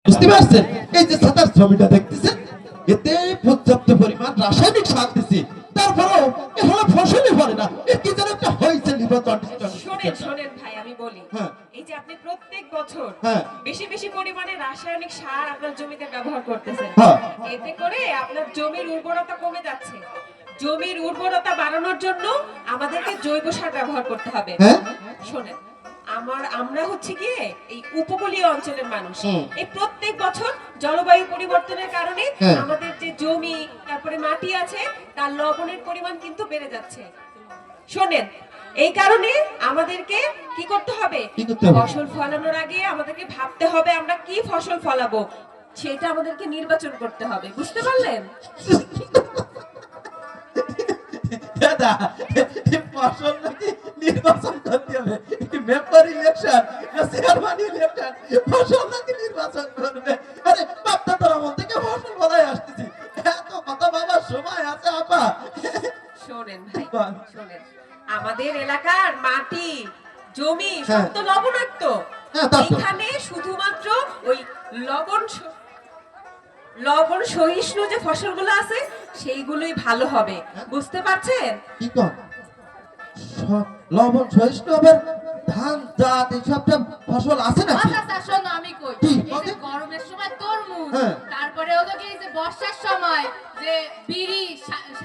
বুঝতে পারছেন? এই যে ছাতার ছবিটা দেখতেছেন, এতে পর্যাপ্ত পরিমাণ রাসায়নিক সার দিছি, তারপরেও এখনো ফসলই ফলে না। এর কি যেন একটা হয়েছে নির্বাচন। শোনেন শোনেন ভাই, আমি বলি, হ্যাঁ। এই যে আপনি প্রত্যেক বছর হ্যাঁ। বেশি বেশি পরিমাণে রাসায়নিক সার আপনার জমিতে ব্যবহার করতেছেন, হ্যাঁ। এতে করে আপনার জমির উর্বরতা কমে যাচ্ছে। জমির উর্বরতা বাড়ানোর জন্য আমাদেরকে জৈব সার ব্যবহার করতে হবে। হ্যাঁ। শোনেন, আমরা হচ্ছে গিয়ে এই উপকূলীয় অঞ্চলের মানুষ। এই প্রত্যেক বছর জলবায়ু পরিবর্তনের কারণে হ্যাঁ। আমাদের যে জমি তারপরে মাটি আছে তার লবণের পরিমাণ কিন্তু বেড়ে যাচ্ছে। শোনেন, এই কারণে আমাদেরকে কি করতে হবে? ফসল ফলানোর আগে আমাদেরকে ভাবতে হবে আমরা কি ফসল ফলাবো, সেটা আমাদেরকে নির্বাচন করতে হবে। বুঝতে পারলেন? দাদা, ফসল নাকি নির্বাচন করতে হবে? মেম্বার ইলেকশন না চেয়ারম্যান ইলেকশন? ফসল নাকি নির্বাচন করবে? আরে বাপটা তোর আমল থেকে ফসল ফলাই আসতেছি, এত কথা বাবার সময় আছে আপা? শোনেন ভাই, শোনেন, আমাদের এলাকার মাটি জমি সব তো লবণাক্ত। এখানে শুধুমাত্র ওই লবণ সহিষ্ণু যে ফসলগুলো আছে সেইগুলোই ভালো হবে। বুঝতে পারছেন? কি কর লবণ সহিষ্ণু আবার ধান জাত এইসবটা ফসল আছে নাকি? আচ্ছা শোনো, আমি কই, কি? এই যে গরমের সময় তরমুজ, হ্যাঁ। তারপরে হলো কি এই যে বর্ষার সময় যে বিড়ি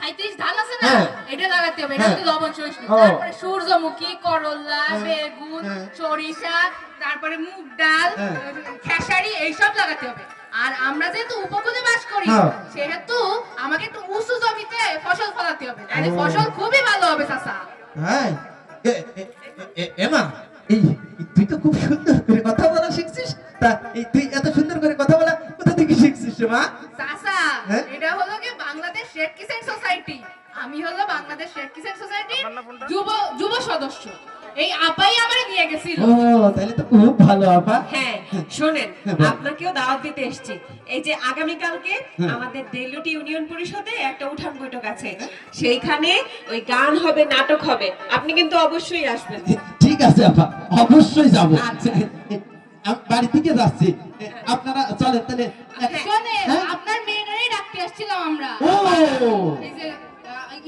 37 ধান আছে না, হ্যাঁ। এটা লাগাতে হবে, এটা হ্যাঁ। কিন্তু লবণ সহিষ্ণু। ও। তারপরে সূর্যমুখী, করলা, হ্যাঁ। বেগুন, হ্যাঁ। সরিষা, তারপরে মুগ ডাল, হ্যাঁ। খেসারি, এইসব লাগাতে হবে। আর আমরা যেহেতু উপকূলে বাস করি, হ্যাঁ। সেহেতু আমাকে একটু উঁচু জমিতে ফসল ফলাতে হবে, তাহলে ও। ফসল খুবই ভালো হবে চাচা। হ্যাঁ। এমা, এই তুই তো খুব সুন্দর করে কথা বলা শিখছিস। তা এই তুই এত সুন্দর করে কথা বলা কোথা থেকে শিখছিস রে মা? চাচা, হ্যাঁ? এটা হলো কি বাংলাদেশ রেড ক্রিসেন্ট সোসাইটি। আমি হলো বাংলাদেশ রেড ক্রিসেন্ট সোসাইটির যুব সদস্য। এই আপাই আমারে নিয়ে গেছিল। ও, তাহলে তো খুব ভালো আপা। হ্যাঁ, শোনেন, হ্যাঁ, বল। আপনাকেও দাওয়াত দিতে এসেছি। এই যে আগামীকালকে আমাদের দেলুটি ইউনিয়ন পরিষদে একটা উঠান বৈঠক আছে, সেইখানে ওই গান হবে, নাটক হবে, আপনি কিন্তু অবশ্যই আসবেন। ঠিক আছে আপা, অবশ্যই যাব। আচ্ছা। আমি বাড়ি থেকে যাচ্ছি, আপনারা চলেন তাহলে। শোনেন, হ্যাঁ? আপনার মেয়েটারই ডাকতে আসছিলাম আমরা। ও,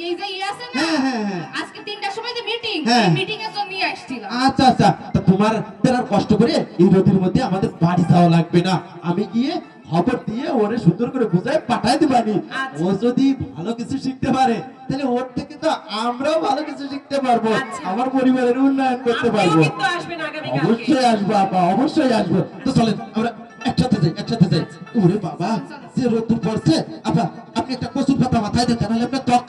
এই যে ইয়ে আছে না, হ্যাঁ, হ্যাঁ, হ্যাঁ। আজকে 3টার সময় যে মিটিং, হ্যাঁ। এই মিটিং এর জন্য নিয়ে আসছিলাম। আচ্ছা আচ্ছা, তা তোমার আর কষ্ট করে এই রোদের মধ্যে আমাদের বাড়ি যাওয়া লাগবে না। আমি গিয়ে খবর দিয়ে ওরে সুন্দর করে বুঝায় পাঠাই দিবানি। আচ্ছা। ও যদি ভালো কিছু শিখতে পারে তাহলে ওর থেকে তো আমরাও ভালো কিছু শিখতে পারবো, আচ্ছা। আমার পরিবারের উন্নয়ন করতে আপনিও পারবো। কিন্তু আসবেন আগামীকালকে। অবশ্যই আসবো আপা, অবশ্যই আসবো। তো চলেন আমরা একসাথে যাই, একসাথে যাই। ওরে বাবা, যে রোদ পড়ছে আপা, আপনি একটা কচুর পাতা মাথায় দেন, তাহলে আপনার ত্বক